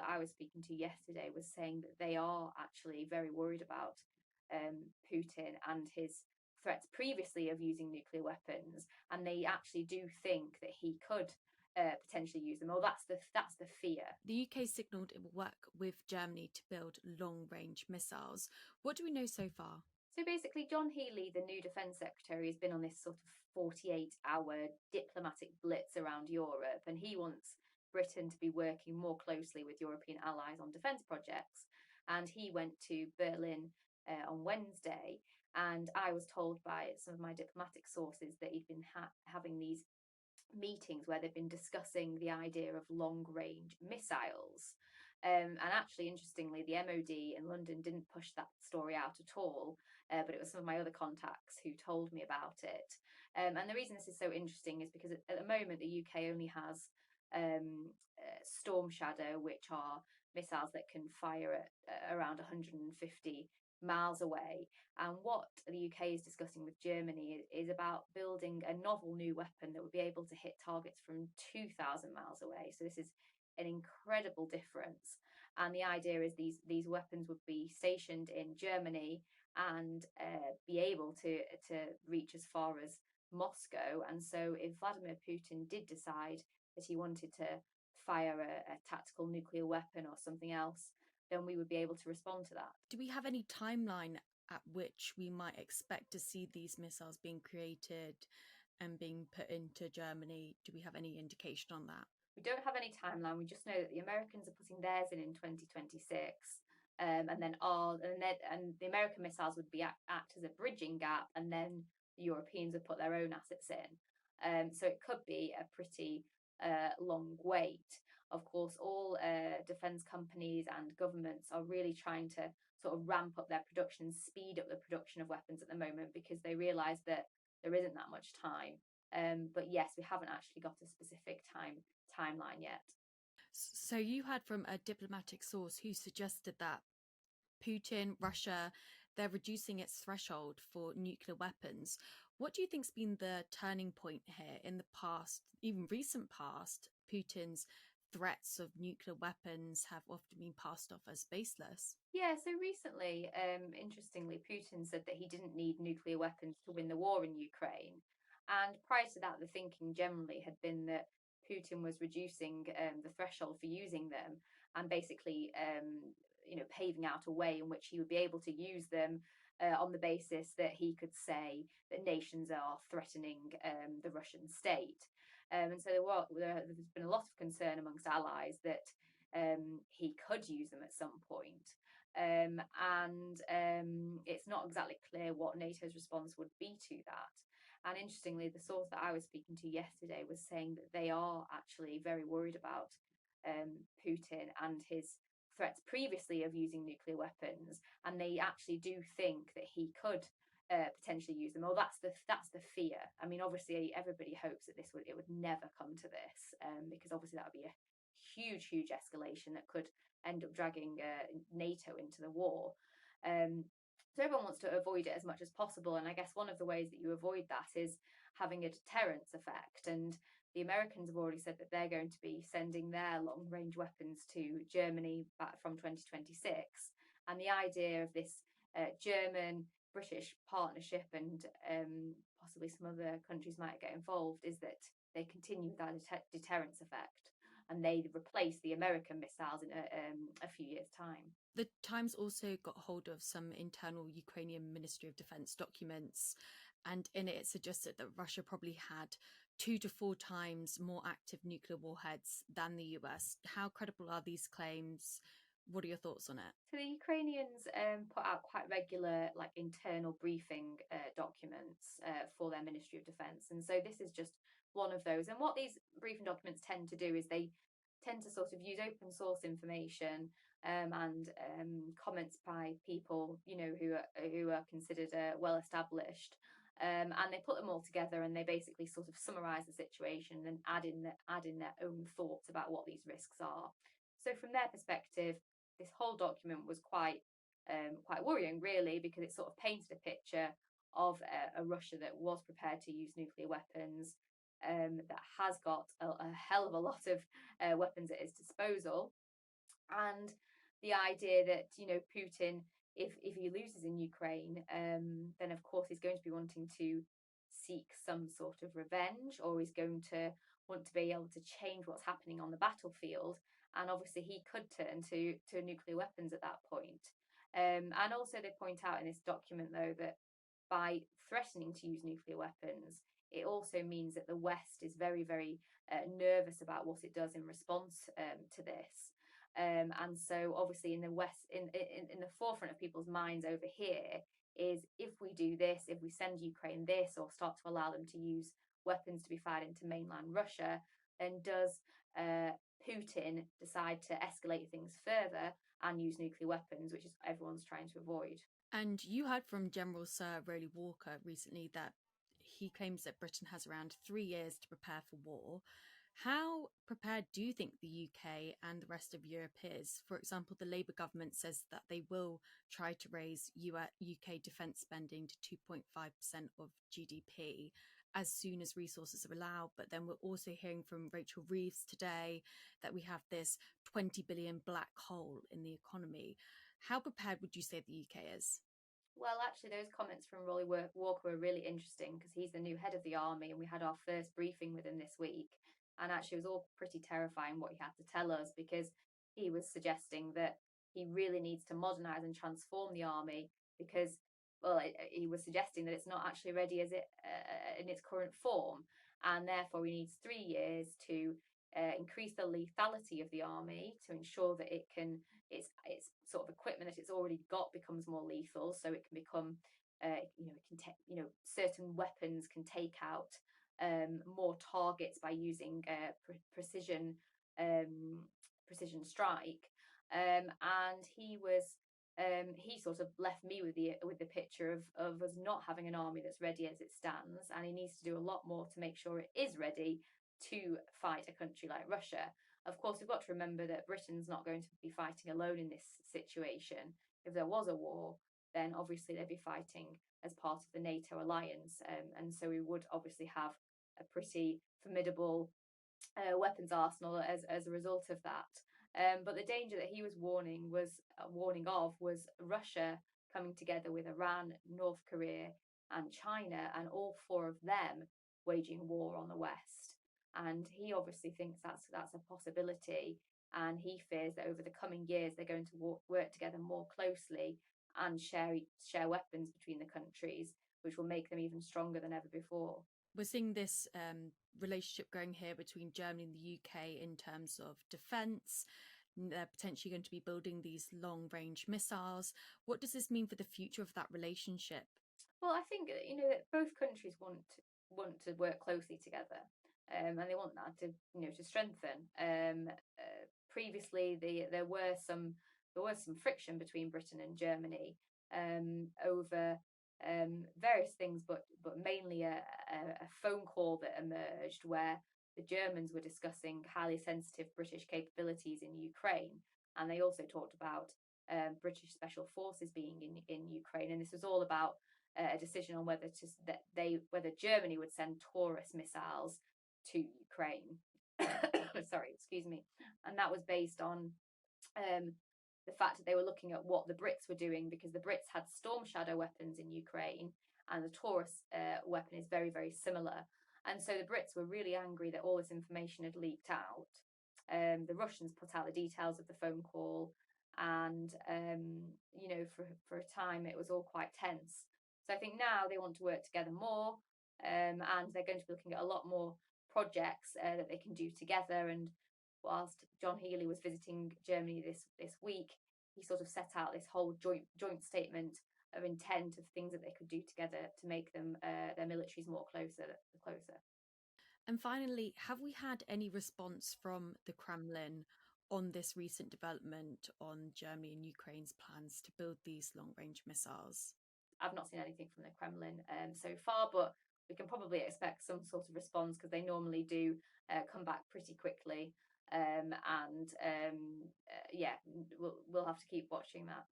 that I was speaking to yesterday was saying that they are actually very worried about Putin and his threats previously of using nuclear weapons, and they actually do think that he could potentially use them. Or that's the fear. The UK signalled it will work with Germany to build long-range missiles. What do we know so far? So basically, John Healey, the new Defence Secretary, has been on this sort of 48-hour diplomatic blitz around Europe, and he wants Britain to be working more closely with European allies on defence projects. And he went to Berlin on Wednesday, and I was told by some of my diplomatic sources that he'd been having these meetings where they've been discussing the idea of long-range missiles. And actually, interestingly, the MOD in London didn't push that story out at all, but it was some of my other contacts who told me about it. And the reason this is so interesting is because at the moment, the UK only has Storm Shadow, which are missiles that can fire at around 150 miles away. And what the UK is discussing with Germany is about building a novel new weapon that would be able to hit targets from 2,000 miles away. So this is an incredible difference. And the idea is these weapons would be stationed in Germany and be able to reach as far as Moscow. And so if Vladimir Putin did decide that he wanted to fire a tactical nuclear weapon or something else, then we would be able to respond to that. Do we have any timeline at which we might expect to see these missiles being created and being put into Germany? Do we have any indication on that? We don't have any timeline. We just know that the Americans are putting theirs in 2026, and then the American missiles would act as a bridging gap, and then the Europeans would put their own assets in. So it could be a pretty long wait. Of course, all defence companies and governments are really trying to sort of ramp up their production, speed up the production of weapons at the moment, because they realise that there isn't that much time. But yes, we haven't actually got a specific timeline yet. So you heard from a diplomatic source who suggested that Putin, Russia, they're reducing its threshold for nuclear weapons. What do you think's been the turning point here in the past, even recent past? Putin's threats of nuclear weapons have often been passed off as baseless. Yeah, so recently, interestingly, Putin said that he didn't need nuclear weapons to win the war in Ukraine. And prior to that, the thinking generally had been that Putin was reducing the threshold for using them and basically, paving out a way in which he would be able to use them on the basis that he could say that nations are threatening the Russian state. And so there's been a lot of concern amongst allies that he could use them at some point. And it's not exactly clear what NATO's response would be to that. And interestingly, the source that I was speaking to yesterday was saying that they are actually very worried about Putin and his threats previously of using nuclear weapons, and they actually do think that he could potentially use them. Well, that's the fear. I mean, obviously, everybody hopes that it would never come to this, because obviously that would be a huge escalation that could end up dragging NATO into the war. So everyone wants to avoid it as much as possible, and I guess one of the ways that you avoid that is having a deterrence effect. And the Americans have already said that they're going to be sending their long-range weapons to Germany back from 2026. And the idea of this German-British partnership, and possibly some other countries might get involved, is that they continue that deterrence effect and they replace the American missiles in a few years' time. The Times also got hold of some internal Ukrainian Ministry of Defence documents, and in it suggested that Russia probably had 2 to 4 times more active nuclear warheads than the US. How credible are these claims? What are your thoughts on it? So the Ukrainians put out quite regular, internal briefing documents for their Ministry of Defence, and so this is just one of those. And what these briefing documents tend to do is they tend to sort of use open source information and comments by people, who are considered well established, and they put them all together and they basically sort of summarise the situation and add in their own thoughts about what these risks are. So from their perspective, this whole document was quite worrying, really, because it sort of painted a picture of a Russia that was prepared to use nuclear weapons, that has got a hell of a lot of weapons at its disposal, And the idea that, Putin, if he loses in Ukraine, then of course he's going to be wanting to seek some sort of revenge, or he's going to want to be able to change what's happening on the battlefield. And obviously he could turn to nuclear weapons at that point. And also they point out in this document, though, that by threatening to use nuclear weapons, it also means that the West is very, very nervous about what it does in response to this. And so, obviously, in the West, in the forefront of people's minds over here, is if we do this, if we send Ukraine this, or start to allow them to use weapons to be fired into mainland Russia, then does Putin decide to escalate things further and use nuclear weapons, which is everyone's trying to avoid. And you heard from General Sir Rowley Walker recently that he claims that Britain has around 3 years to prepare for war. How prepared do you think the UK and the rest of Europe is? For example, the Labour government says that they will try to raise UK defence spending to 2.5% of GDP as soon as resources are allowed. But then we're also hearing from Rachel Reeves today that we have this 20 billion black hole in the economy. How prepared would you say the UK is? Well, actually, those comments from Rolly Walker were really interesting because he's the new head of the army, and we had our first briefing with him this week. And actually, it was all pretty terrifying what he had to tell us, because he was suggesting that he really needs to modernize and transform the army because, well, he was suggesting that it's not actually ready as it in its current form, and therefore he needs 3 years to increase the lethality of the army to ensure that its sort of equipment that it's already got becomes more lethal, so it can become it can take certain weapons can take out more targets by using um, precision strike. And he sort of left me with the picture of us not having an army that's ready as it stands, and he needs to do a lot more to make sure it is ready to fight a country like Russia. Of course, we've got to remember that Britain's not going to be fighting alone in this situation. If there was a war, then obviously they'd be fighting as part of the NATO alliance, and so we would obviously have a pretty formidable weapons arsenal as a result of that. But the danger that he was warning of was Russia coming together with Iran, North Korea, and China, and all four of them waging war on the West. And he obviously thinks that's a possibility, and he fears that over the coming years they're going to work together more closely and share weapons between the countries, which will make them even stronger than ever before. We're seeing this relationship going here between Germany and the UK in terms of defence. They're potentially going to be building these long range missiles. What does this mean for the future of that relationship? Well, I think that both countries want to work closely together, and they want that to strengthen. Previously, there was some friction between Britain and Germany over various things, but mainly a phone call that emerged where the Germans were discussing highly sensitive British capabilities in Ukraine, and they also talked about British special forces being in Ukraine, and this was all about a decision on whether Germany would send Taurus missiles to Ukraine. Sorry, excuse me. And that was based on the fact that they were looking at what the Brits were doing, because the Brits had Storm Shadow weapons in Ukraine, and the Taurus weapon is very, very similar. And so the Brits were really angry that all this information had leaked out. The Russians put out the details of the phone call, and for a time it was all quite tense. So I think now they want to work together more, and they're going to be looking at a lot more projects that they can do together. And whilst John Healey was visiting Germany this week, he sort of set out this whole joint statement of intent of things that they could do together to make them their militaries more closer. And finally, have we had any response from the Kremlin on this recent development on Germany and Ukraine's plans to build these long range missiles? I've not seen anything from the Kremlin so far, but we can probably expect some sort of response because they normally do come back pretty quickly. Yeah, we'll have to keep watching that.